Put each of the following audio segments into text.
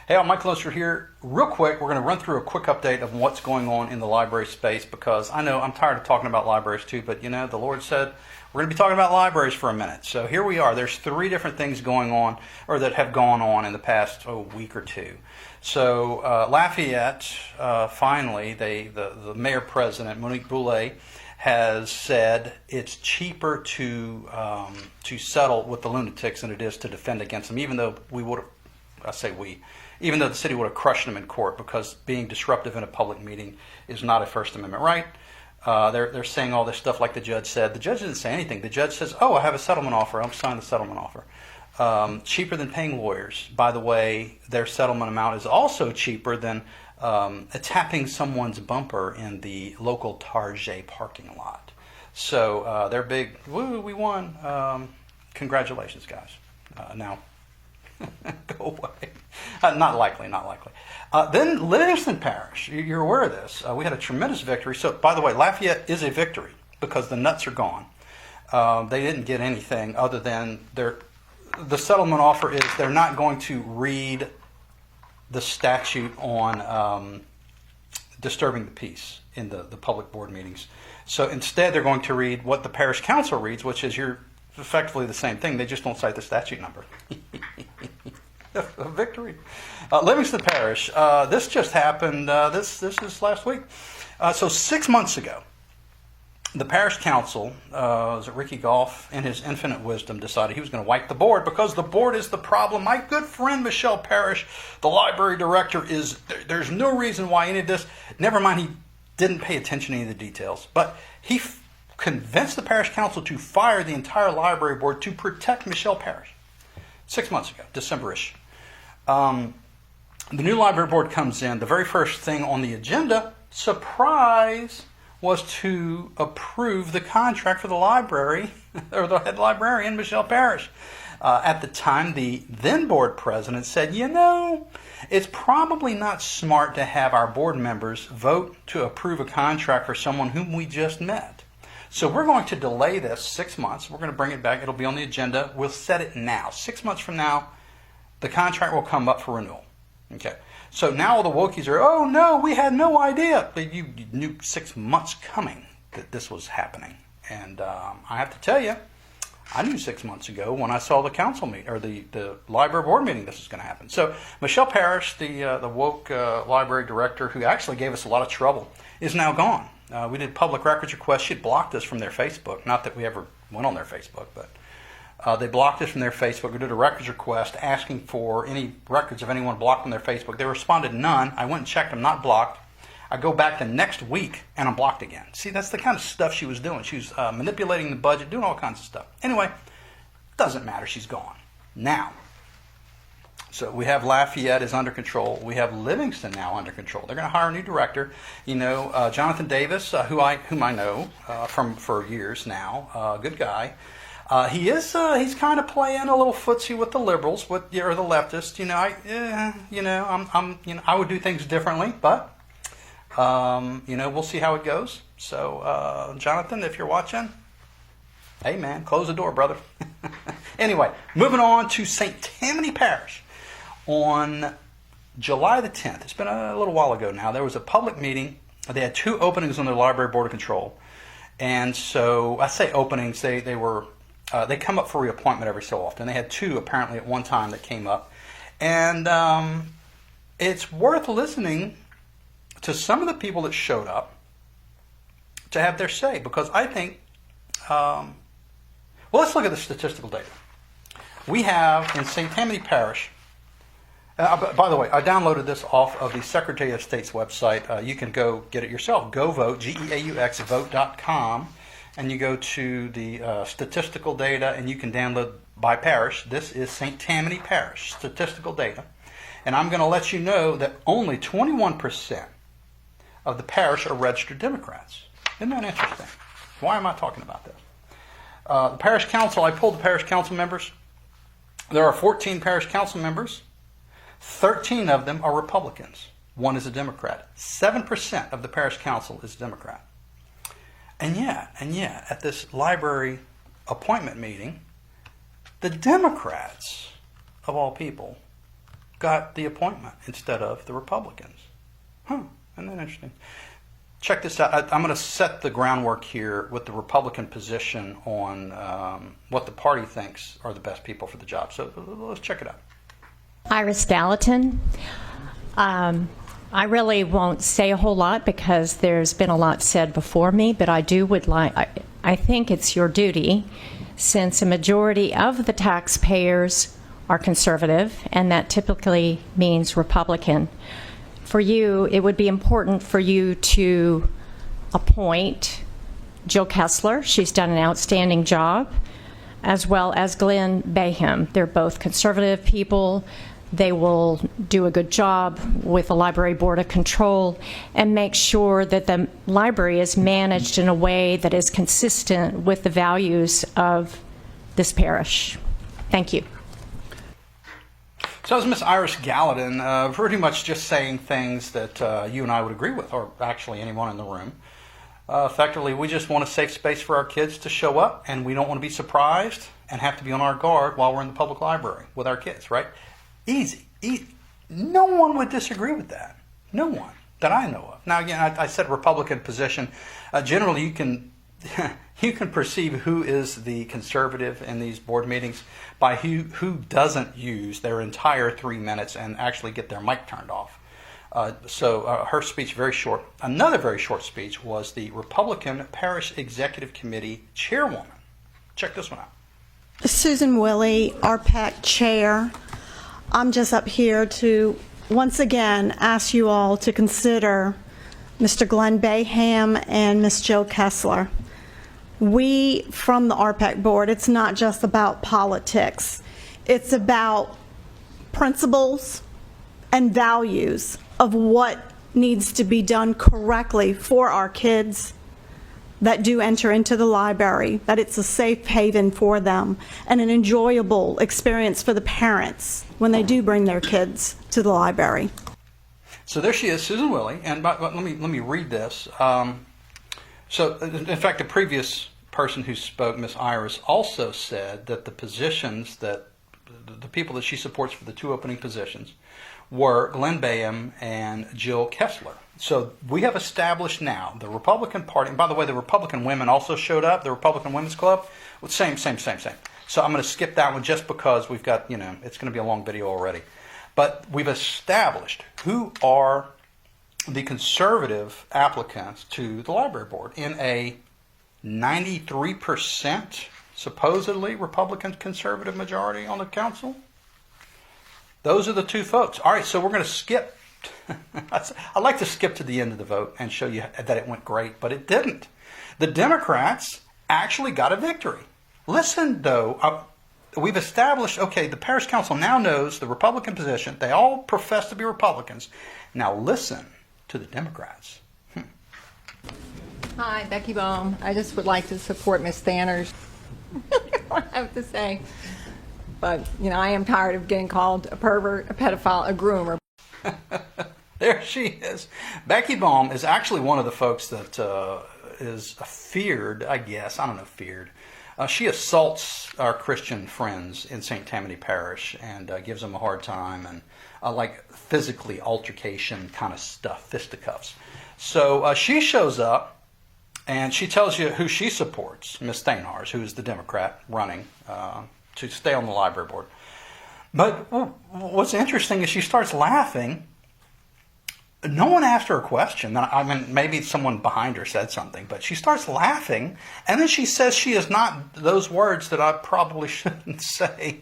Hey, I'm Mike Loser here. Real quick, we're going to run through a quick update of what's going on in the library space because I know I'm tired of talking about libraries too, but you know, the Lord said we're going to be talking about libraries for a minute. So here we are. There's 3 different things going on or that have gone on in the past week or two. So Lafayette, finally, the mayor president, Monique Boulay, has said it's cheaper to settle with the lunatics than it is to defend against them, even though even though the city would have crushed them in court, because being disruptive in a public meeting is not a First Amendment right. They're saying all this stuff like the judge said. The judge didn't say anything. The judge says, "Oh, I have a settlement offer. I'll sign the settlement offer." Cheaper than paying lawyers. By the way, their settlement amount is also cheaper than tapping someone's bumper in the local Target parking lot. So they're big. Woo, we won. Congratulations, guys. Now, go away. Not likely. Then Livingston Parish. You're aware of this. We had a tremendous victory. So, by the way, Lafayette is a victory because the nuts are gone. They didn't get anything other than the settlement offer is they're not going to read the statute on disturbing the peace in the public board meetings. So instead, they're going to read what the parish council reads, which is effectively the same thing. They just don't cite the statute number. A victory. Livingston Parish. This just happened. This is last week. So 6 months ago, the parish council, was it Ricky Goff, in his infinite wisdom, decided he was going to wipe the board because the board is the problem. My good friend Michelle Parrish, the library director, there's no reason why any of this, never mind he didn't pay attention to any of the details, but he convinced the parish council to fire the entire library board to protect Michelle Parrish. 6 months ago, December-ish. The new library board comes in. The very first thing on the agenda, surprise, was to approve the contract for the library, or the head librarian, Michelle Parrish. At the time, the then board president said, it's probably not smart to have our board members vote to approve a contract for someone whom we just met. So we're going to delay this 6 months. We're going to bring it back. It'll be on the agenda. We'll set it now. 6 months from now, the contract will come up for renewal. Okay. So now all the Wokies are, oh no, we had no idea. You knew 6 months coming that this was happening. And I have to tell you, I knew 6 months ago when I saw the council meeting, or the library board meeting, this was going to happen. So Michelle Parrish, the woke library director, who actually gave us a lot of trouble, is now gone. We did public records requests. She had blocked us from their Facebook. Not that we ever went on their Facebook, but they blocked us from their Facebook. We did a records request asking for any records of anyone blocked on their Facebook. They responded none. I went and checked them, not blocked. I go back the next week and I'm blocked again. See, that's the kind of stuff she was doing. She was manipulating the budget, doing all kinds of stuff. Anyway, doesn't matter. She's gone. Now, so we have Lafayette is under control. We have Livingston now under control. They're going to hire a new director. Jonathan Davis, whom I know for years now, good guy. He's kind of playing a little footsie with the liberals, or the leftists. I would do things differently, but we'll see how it goes. So, Jonathan, if you're watching, hey man, close the door, brother. Anyway, moving on to St. Tammany Parish. On July the 10th, it's been a little while ago now, there was a public meeting. They had 2 openings on their library board of control. And so, I say openings, they come up for reappointment every so often. They had 2 apparently at one time that came up. And it's worth listening to some of the people that showed up to have their say, because I think, let's look at the statistical data. We have in St. Tammany Parish, by the way, I downloaded this off of the Secretary of State's website. You can go get it yourself. Go vote, GEAUX, vote.com. And you go to the statistical data, and you can download by parish. This is St. Tammany Parish, statistical data. And I'm going to let you know that only 21% of the parish are registered Democrats. Isn't that interesting? Why am I talking about this? The parish council, I pulled the parish council members. There are 14 parish council members. 13 of them are Republicans. 1 is a Democrat. 7% of the parish council is Democrat. And yet, at this library appointment meeting, the Democrats, of all people, got the appointment instead of the Republicans. Isn't that interesting? Check this out. I'm going to set the groundwork here with the Republican position on what the party thinks are the best people for the job. So let's check it out. Iris Gallatin. I really won't say a whole lot because there's been a lot said before me, but I think it's your duty, since a majority of the taxpayers are conservative, and that typically means Republican. For you, it would be important for you to appoint Jill Kessler. She's done an outstanding job, as well as Glenn Baham. They're both conservative people. They will do a good job with the Library Board of Control and make sure that the library is managed in a way that is consistent with the values of this parish. Thank you. So that was Miss Iris Gallatin, pretty much just saying things that you and I would agree with, or actually anyone in the room. Effectively, we just want a safe space for our kids to show up, and we don't want to be surprised and have to be on our guard while we're in the public library with our kids, right? Easy. No one would disagree with that. No one that I know of. Now, again, I said Republican position. Generally, you can you can perceive who is the conservative in these board meetings by who doesn't use their entire 3 minutes and actually get their mic turned off. So her speech, very short. Another very short speech was the Republican Parish Executive Committee chairwoman. Check this one out. Susan Willey, RPAC chair. I'm just up here to once again ask you all to consider Mr. Glenn Baham and Ms. Jill Kessler. We, from the RPAC board, it's not just about politics. It's about principles and values of what needs to be done correctly for our kids that do enter into the library, that it's a safe haven for them and an enjoyable experience for the parents when they do bring their kids to the library. So there she is, Susan Willey, and let me read this. So, in fact, the previous person who spoke, Miss Iris, also said that the positions that the people that she supports for the two opening positions were Glenn Baham and Jill Kessler. So we have established now the Republican Party, and by the way, the Republican women also showed up, the Republican Women's Club. Well, same. So I'm going to skip that one just because we've got, it's going to be a long video already. But we've established who are the conservative applicants to the library board in a 93% supposedly Republican conservative majority on the council. Those are the two folks. All right, so we're going to skip. I'd like to skip to the end of the vote and show you that it went great, but it didn't. The Democrats actually got a victory. Listen, though, we've established, okay, the parish council now knows the Republican position. They all profess to be Republicans. Now listen to the Democrats. Hi, Becky Bohm. I just would like to support Ms. Thanners. I have to say. But, I am tired of getting called a pervert, a pedophile, a groomer. There she is. Becky Bohm is actually one of the folks that is feared, I guess. I don't know, feared. She assaults our Christian friends in St. Tammany Parish and gives them a hard time and like physically altercation kind of stuff, fisticuffs. So she shows up and she tells you who she supports, Ms. Thanars, who is the Democrat running to stay on the library board. But what's interesting is she starts laughing. No one asked her a question. I mean, maybe someone behind her said something, but she starts laughing, and then she says she is not those words that I probably shouldn't say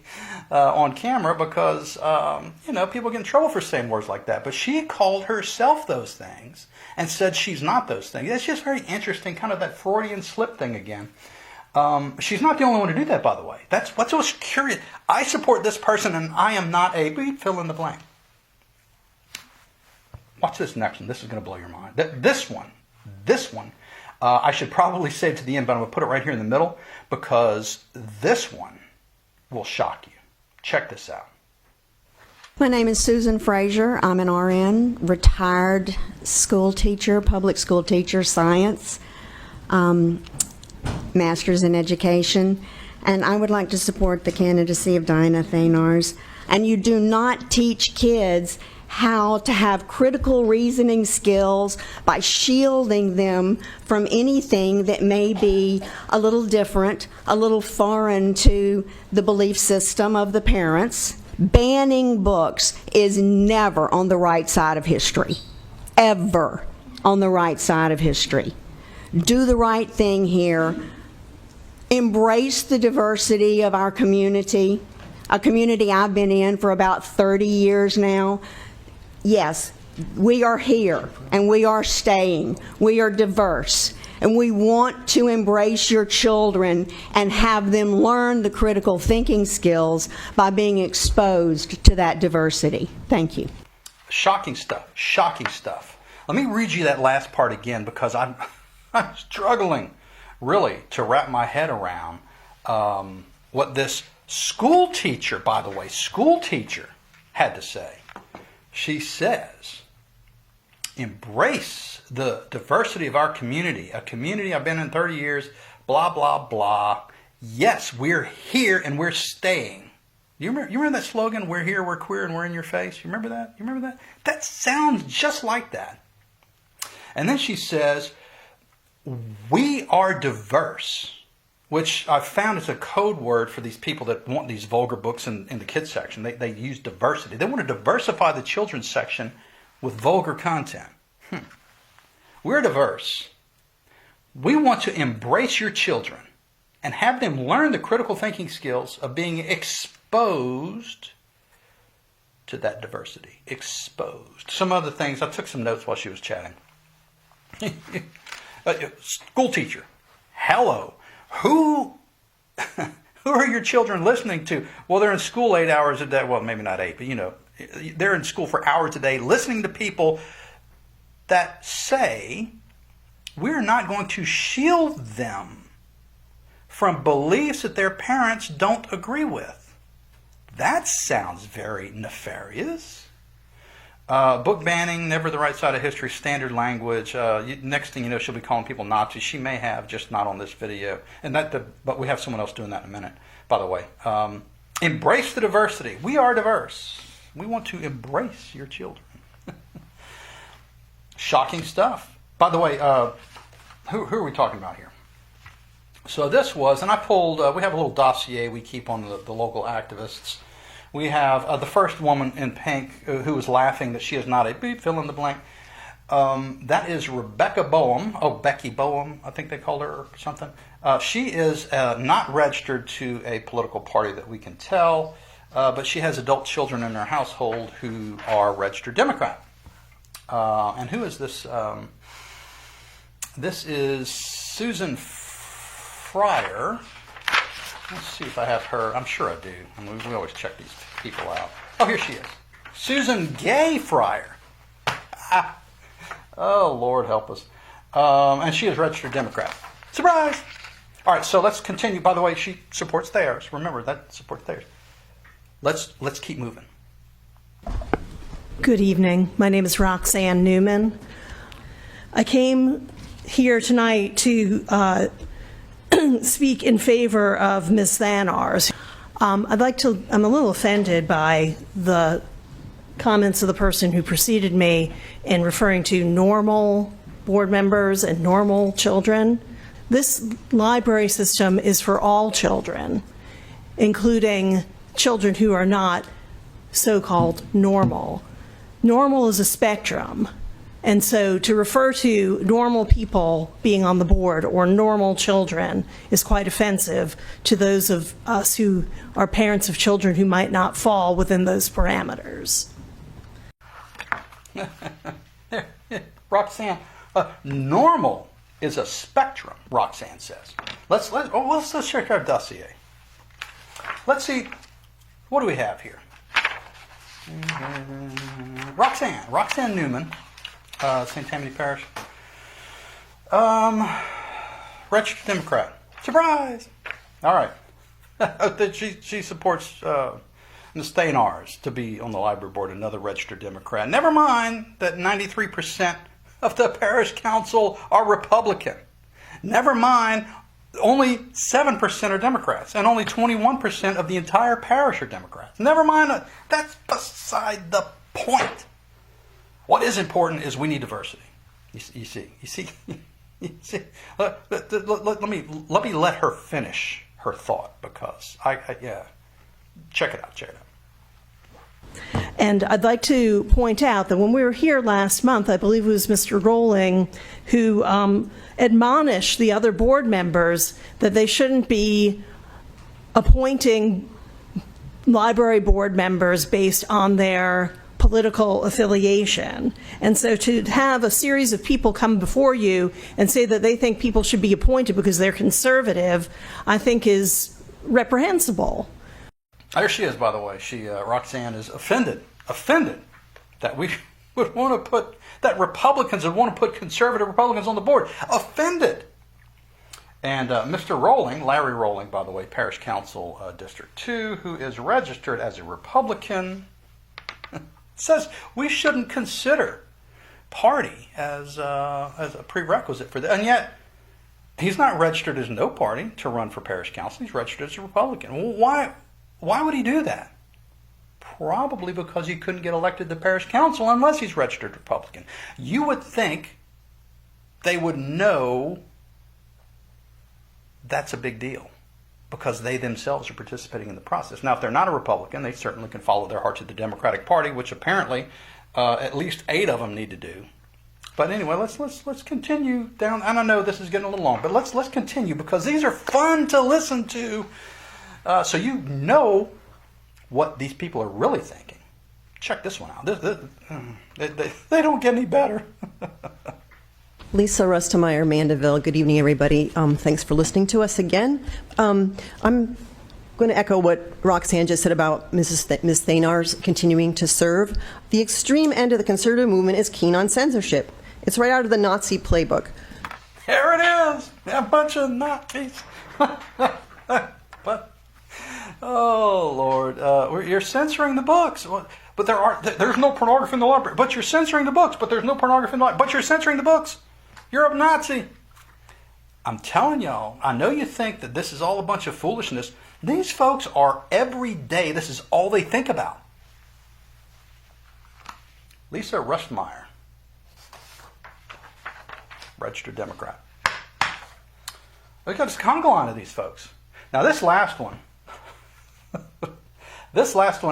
on camera because, people get in trouble for saying words like that. But she called herself those things and said she's not those things. It's just very interesting, kind of that Freudian slip thing again. She's not the only one to do that, by the way. That's what's so curious. I support this person, and I am not a fill in the blank. Watch this next one. This is going to blow your mind. This one, I should probably save to the end, but I'm going to put it right here in the middle because this one will shock you. Check this out. My name is Susan Frazier. I'm an RN, retired school teacher, public school teacher, science, master's in education, and I would like to support the candidacy of Diana Thanars. and you do not teach kids how to have critical reasoning skills by shielding them from anything that may be a little different, a little foreign to the belief system of the parents. Banning books is never on the right side of history, ever on the right side of history. Do the right thing here. Embrace the diversity of our community, a community I've been in for about 30 years now. Yes, we are here and we are staying. We are diverse, and we want to embrace your children and have them learn the critical thinking skills by being exposed to that diversity. Thank you. Shocking stuff. Shocking stuff. Let me read you that last part again, because I'm struggling really to wrap my head around what this school teacher, by the way, school teacher had to say. She says, embrace the diversity of our community, a community I've been in 30 years, blah, blah, blah. Yes, we're here and we're staying. You remember that slogan, we're here, we're queer, and we're in your face? You remember that? You remember that? That sounds just like that. And then she says, we are diverse, which I've found is a code word for these people that want these vulgar books in the kids section. They use diversity. They want to diversify the children's section with vulgar content. We're diverse. We want to embrace your children and have them learn the critical thinking skills of being exposed to that diversity. Exposed. Some other things. I took some notes while she was chatting. School teacher. Hello. Who are your children listening to? Well, they're in school 8 hours a day. Well, maybe not 8, but they're in school for hours a day listening to people that say we're not going to shield them from beliefs that their parents don't agree with. That sounds very nefarious. Book banning, never the right side of history, standard language. Next thing you know, she'll be calling people Nazis. She may have, just not on this video. But we have someone else doing that in a minute, by the way. Embrace the diversity. We are diverse. We want to embrace your children. Shocking stuff. By the way, who are we talking about here? So this was, and I pulled, we have a little dossier we keep on the local activists. We have the first woman in pink who was laughing that she is not a beep, fill in the blank. That is Rebecca Boehm. Oh, Becky Boehm, I think they called her or something. She is not registered to a political party that we can tell, but she has adult children in her household who are registered Democrat. And who is this? This is Susan Fryer. Let's see if I have her. I'm sure I do. We always check these people out. Oh, here she is. Susan Gay Fryer. Oh, Lord help us. And she is registered Democrat. Surprise! All right, so let's continue. By the way, she supports theirs. Remember, that supports theirs. Let's keep moving. Good evening. My name is Roxanne Newman. I came here tonight to speak in favor of Ms. Thanars. I'm a little offended by the comments of the person who preceded me in referring to normal board members and normal children. This library system is for all children, including children who are not so-called normal. Normal is a spectrum. And so to refer to normal people being on the board or normal children is quite offensive to those of us who are parents of children who might not fall within those parameters. Roxanne, normal is a spectrum, Roxanne says. Let's check our dossier. Let's see, what do we have here? Roxanne Newman, St. Tammany Parish. Registered Democrat. Surprise! All right. She supports Ms. Thanars to be on the library board, another registered Democrat. Never mind that 93% of the parish council are Republican. Never mind only 7% are Democrats, and only 21% of the entire parish are Democrats. Never mind, that's beside the point. What is important is we need diversity. You see. Let me let her finish her thought, because check it out. And I'd like to point out that when we were here last month, I believe it was Mr. Rolling who admonished the other board members that they shouldn't be appointing library board members based on their political affiliation. And so to have a series of people come before you and say that they think people should be appointed because they're conservative, I think is reprehensible. There she is, by the way. Roxanne is offended that we would want to put, that Republicans would want to put conservative Republicans on the board. Offended. And Mr. Rolling, Larry Rolling, by the way, Parish Council District 2, who is registered as a Republican, says we shouldn't consider party as a prerequisite for that. And yet, he's not registered as no party to run for parish council. He's registered as a Republican. Well, why would he do that? Probably because he couldn't get elected to parish council unless he's registered Republican. You would think they would know that's a big deal because they themselves are participating in the process. Now, if they're not a Republican, they certainly can follow their heart to the Democratic Party, which apparently at least 8 of them need to do. But anyway, let's continue down. And I know this is getting a little long, but let's continue because these are fun to listen to. So you know what these people are really thinking. Check this one out. They don't get any better. Lisa Rustemeyer, Mandeville. Good evening, everybody. Thanks for listening to us again. I'm going to echo what Roxanne just said about Ms. Thanar's continuing to serve. The extreme end of the conservative movement is keen on censorship. It's right out of the Nazi playbook. Here it is. A bunch of Nazis. But, oh, Lord. You're censoring the books. But there's no pornography in the library. But you're censoring the books. But there's no pornography in the library. But you're censoring the books. You're a Nazi. I'm telling y'all, I know you think that this is all a bunch of foolishness. These folks are every day, this is all they think about. Lisa Rustemeyer, registered Democrat. Look at this conga line of these folks. Now this last one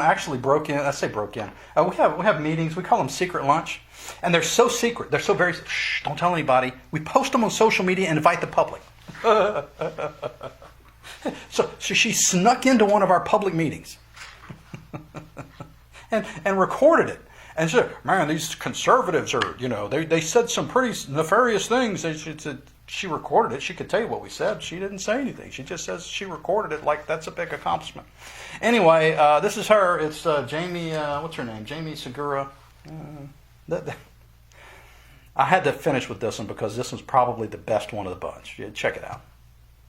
actually broke in. I say broke in. We have meetings. We call them secret lunch. And they're so secret. They're so very, shh, don't tell anybody. We post them on social media and invite the public. So she snuck into one of our public meetings and recorded it. And she said, man, these conservatives are, they said some pretty nefarious things. She recorded it. She could tell you what we said. She didn't say anything. She just says she recorded it like that's a big accomplishment. Anyway, this is her. It's Jamie, what's her name? Jamie Segura. I had to finish with this one because this one's probably the best one of the bunch. Check it out.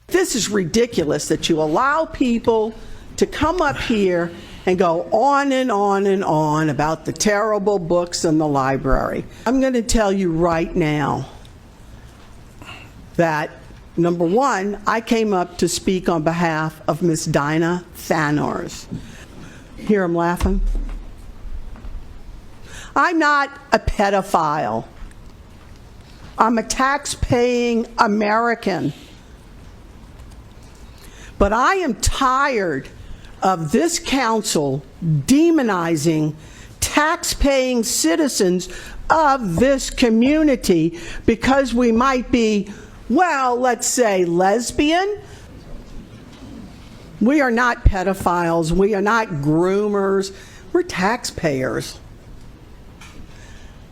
This is ridiculous that you allow people to come up here and go on and on and on about the terrible books in the library. I'm going to tell you right now that, number one, I came up to speak on behalf of Miss Dinah Thanars. Hear him laughing? I'm not a pedophile. I'm a tax-paying American. But I am tired of this council demonizing tax-paying citizens of this community because we might be, well, let's say lesbian. We are not pedophiles. We are not groomers. We're taxpayers.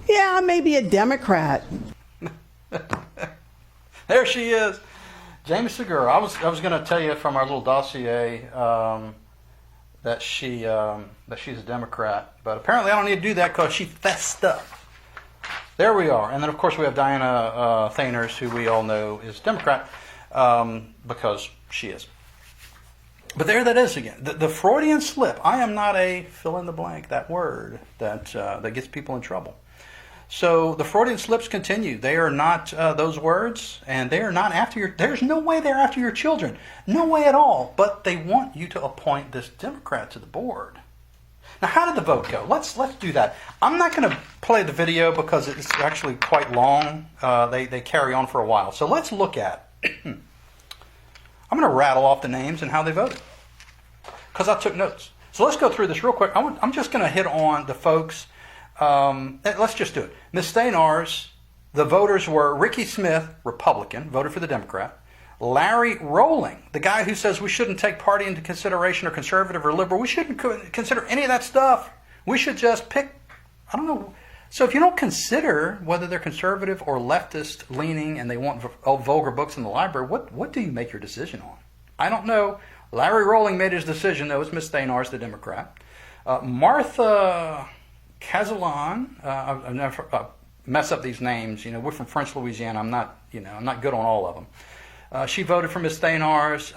Yeah, maybe a Democrat. There she is. Jamie Segura. I was going to tell you from our little dossier that she's a Democrat, but apparently I don't need to do that because she fessed up. There we are. And then of course we have Diana Thanars, who we all know is Democrat because she is. But there that is again. The Freudian slip. I am not a fill in the blank. That word that gets people in trouble. So the Freudian slips continue. They are not those words, and they are not after your. There's no way they're after your children. No way at all. But they want you to appoint this Democrat to the board. Now, how did the vote go? Let's do that. I'm not going to play the video because it's actually quite long. They carry on for a while. So let's look at. I'm going to rattle off the names and how they voted because I took notes. So let's go through this real quick. I'm just going to hit on the folks. Let's just do it. Ms. Steinars, the voters were Ricky Smith, Republican, voted for the Democrat. Larry Rowling, the guy who says we shouldn't take party into consideration or conservative or liberal. We shouldn't consider any of that stuff. We should just pick, I don't know. So if you don't consider whether they're conservative or leftist leaning and they want vulgar books in the library, what do you make your decision on? I don't know. Larry Rowling made his decision, though. It's Ms. Steinars, the Democrat. Martha Cazalan, I never mess up these names. We're from French Louisiana. I'm not good on all of them. She voted for Ms. Steinars.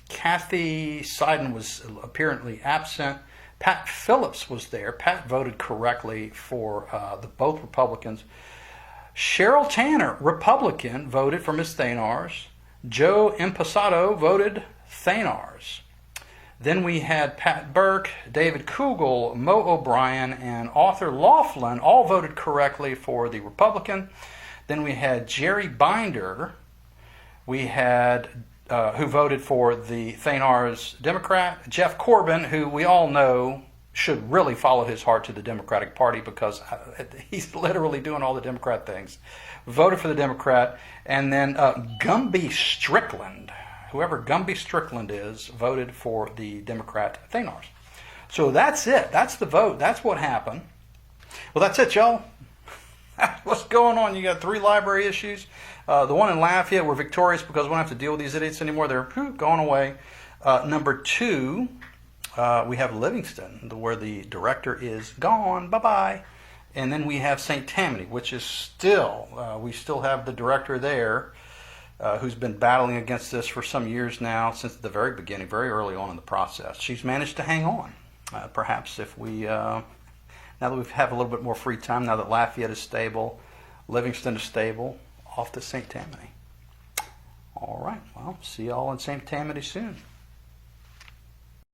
Kathy Seiden was apparently absent. Pat Phillips was there. Pat voted correctly for both Republicans. Cheryl Tanner, Republican, voted for Ms. Steinars. Joe Impastato voted Steinars. Then we had Pat Burke, David Kugel, Mo O'Brien, and Arthur Laughlin all voted correctly for the Republican. Then we had Jerry Binder, who voted for the Steinars Democrat. Jeff Corbin, who we all know should really follow his heart to the Democratic Party because he's literally doing all the Democrat things, voted for the Democrat. And then Gumby Strickland, whoever Gumby Strickland is, voted for the Democrat Steinars. So that's it. That's the vote. That's what happened. Well, that's it, y'all. What's going on? You got 3 library issues. The one in Lafayette, we're victorious because we don't have to deal with these idiots anymore. They're gone away. Number 2, we have Livingston, where the director is gone. Bye-bye. And then we have St. Tammany, which is still, we still have the director there who's been battling against this for some years now, since the very beginning, very early on in the process. She's managed to hang on. Perhaps if we, now that we have a little bit more free time, now that Lafayette is stable, Livingston is stable, off to St. Tammany. All right, well, see y'all in St. Tammany soon.